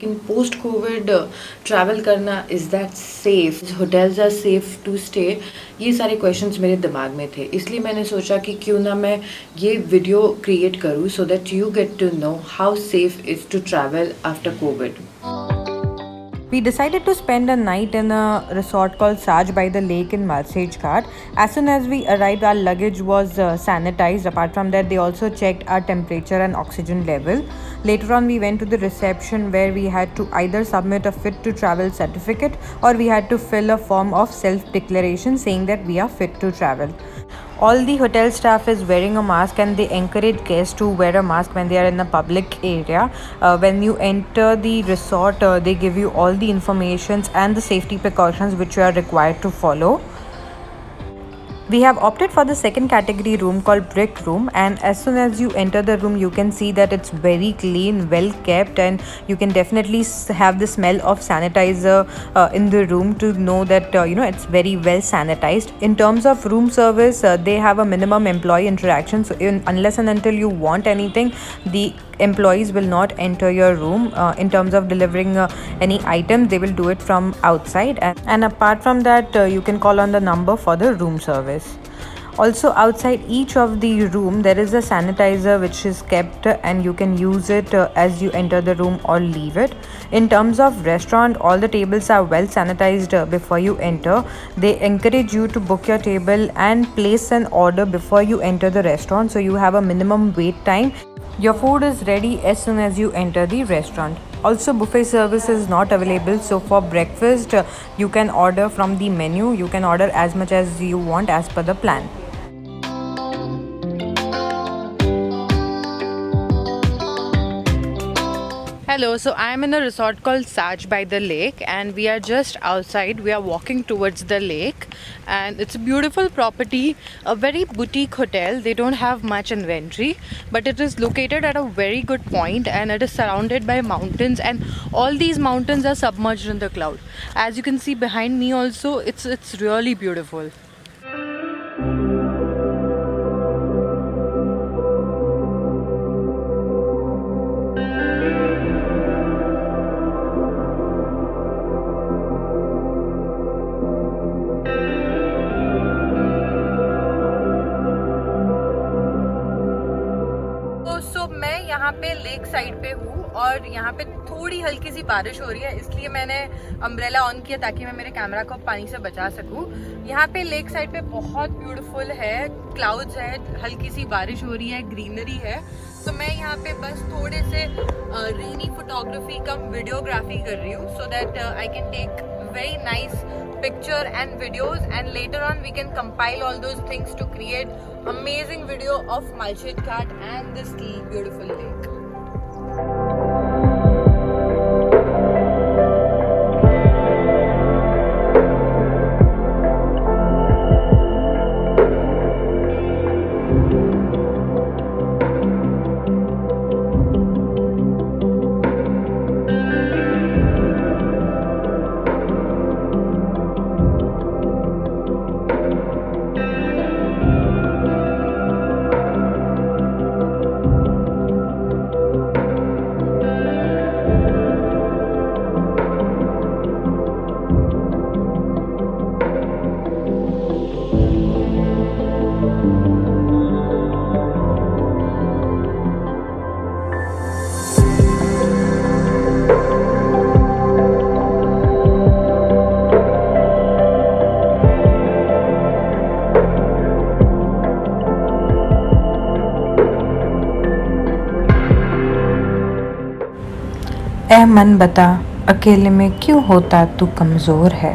लेकिन post Covid travel करना is that safe, hotels are safe to stay, ये सारे क्वेश्चंस मेरे दिमाग में थे। इसलिए मैंने सोचा कि क्यों ना मैं ये वीडियो क्रिएट करूँ so that you get to know how safe is to travel after Covid. We decided to spend a night in a resort called Saj by the lake in Malsej Ghat. As soon as we arrived, our luggage was sanitized. Apart from that, they also checked our temperature and oxygen level. Later on, we went to the reception where we had to either submit a fit to travel certificate or we had to fill a form of self declaration saying that we are fit to travel. All the hotel staff is wearing a mask and they encourage guests to wear a mask when they are in a public area. When you enter the resort, they give you all the informations and the safety precautions which you are required to follow. We have opted for the second category room called brick room, and as soon as you enter the room you can see that it's very clean, well kept, and you can definitely have the smell of sanitizer in the room to know that it's very well sanitized. In terms of room service, they have a minimum employee interaction, so unless and until you want anything, the employees will not enter your room. In terms of delivering any item, they will do it from outside, and apart from that, you can call on the number for the room service. Also, outside each of the room there is a sanitizer which is kept, and you can use it as you enter the room or leave it. In terms of restaurant, all the tables are well sanitized before you enter. They encourage you to book your table and place an order before you enter the restaurant, so you have a minimum wait time. Your food is ready as soon as you enter the restaurant. Also, buffet service is not available, so for breakfast, you can order from the menu. You can order as much as you want as per the plan. Hello, so I am in a resort called Saj by the lake, and we are just outside. We are walking towards the lake, and it's a beautiful property, a very boutique hotel. They don't have much inventory, but it is located at a very good point, and it is surrounded by mountains, and all these mountains are submerged in the cloud. As you can see behind me also, it's really beautiful. मैं यहाँ पे lake side पे हूँ और यहाँ पे थोड़ी हल्की सी बारिश हो रही है, इसलिए मैंने अम्ब्रेला ऑन किया ताकि मैं मेरे कैमरा को पानी से बचा सकूँ। यहाँ पे लेक साइड पे बहुत ब्यूटीफुल है, क्लाउड्स है, हल्की सी बारिश हो रही है, ग्रीनरी है। तो मैं यहाँ पे बस थोड़े से रेनी फोटोग्राफी कम वीडियोग्राफी कर रही हूँ, so that I can take very nice picture and videos, and later on we can compile all those things to create amazing video of Malsej Ghat and this beautiful lake. ऐ मन बता, अकेले में क्यों होता तू कमज़ोर है।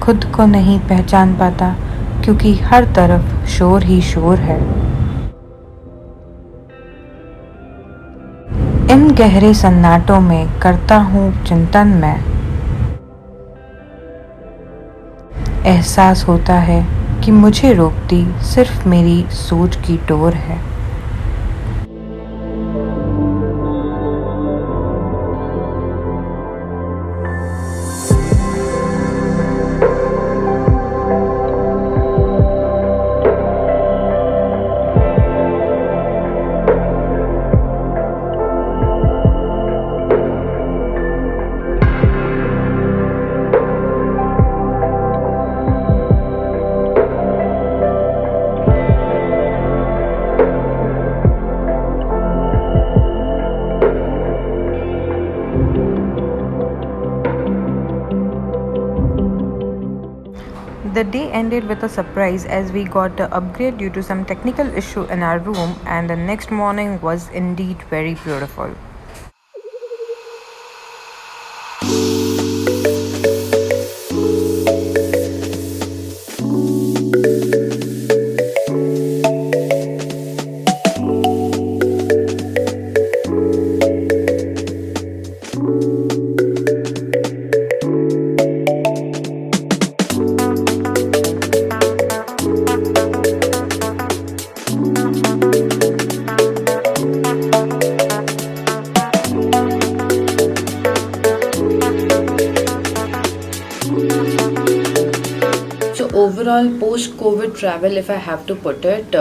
खुद को नहीं पहचान पाता क्योंकि हर तरफ शोर ही शोर है। इन गहरे सन्नाटों में करता हूँ चिंतन मैं। एहसास होता है कि मुझे रोकती सिर्फ मेरी सोच की डोर है। The day ended with a surprise as we got an upgrade due to some technical issue in our room, and the next morning was indeed very beautiful. So overall, post-COVID travel, if I have to put it,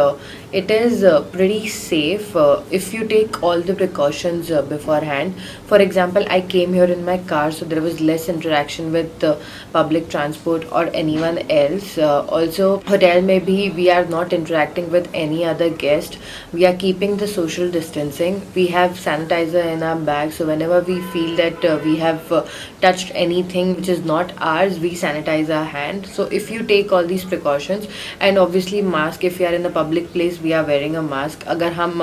it is pretty safe if you take all the precautions beforehand. For example, I came here in my car, so there was less interaction with public transport or anyone else. Also, hotel maybe we are not interacting with any other guest. We are keeping the social distancing. We have sanitizer in our bag, so whenever we feel that we have touched anything which is not ours, we sanitize our hand. So if you take all these precautions, and obviously mask, if you are in a public place we are wearing a mask. अगर हम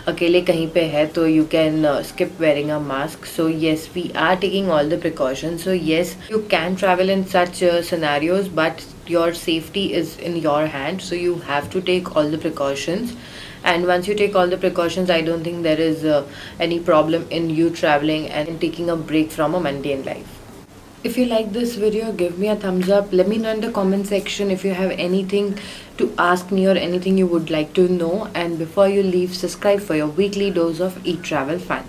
अकेले कहीं पे है तो you can skip wearing a mask. So yes, we are taking all the precautions. So yes, you can travel in such scenarios, but your safety is in your hand, so you have to take all the precautions. And once you take all the precautions, I don't think there is any problem in you traveling and taking a break from a mundane life. If you like this video, give me a thumbs up. Let me know in the comment section if you have anything to ask me or anything you would like to know. And before you leave, subscribe for your weekly dose of Eat Travel Fun.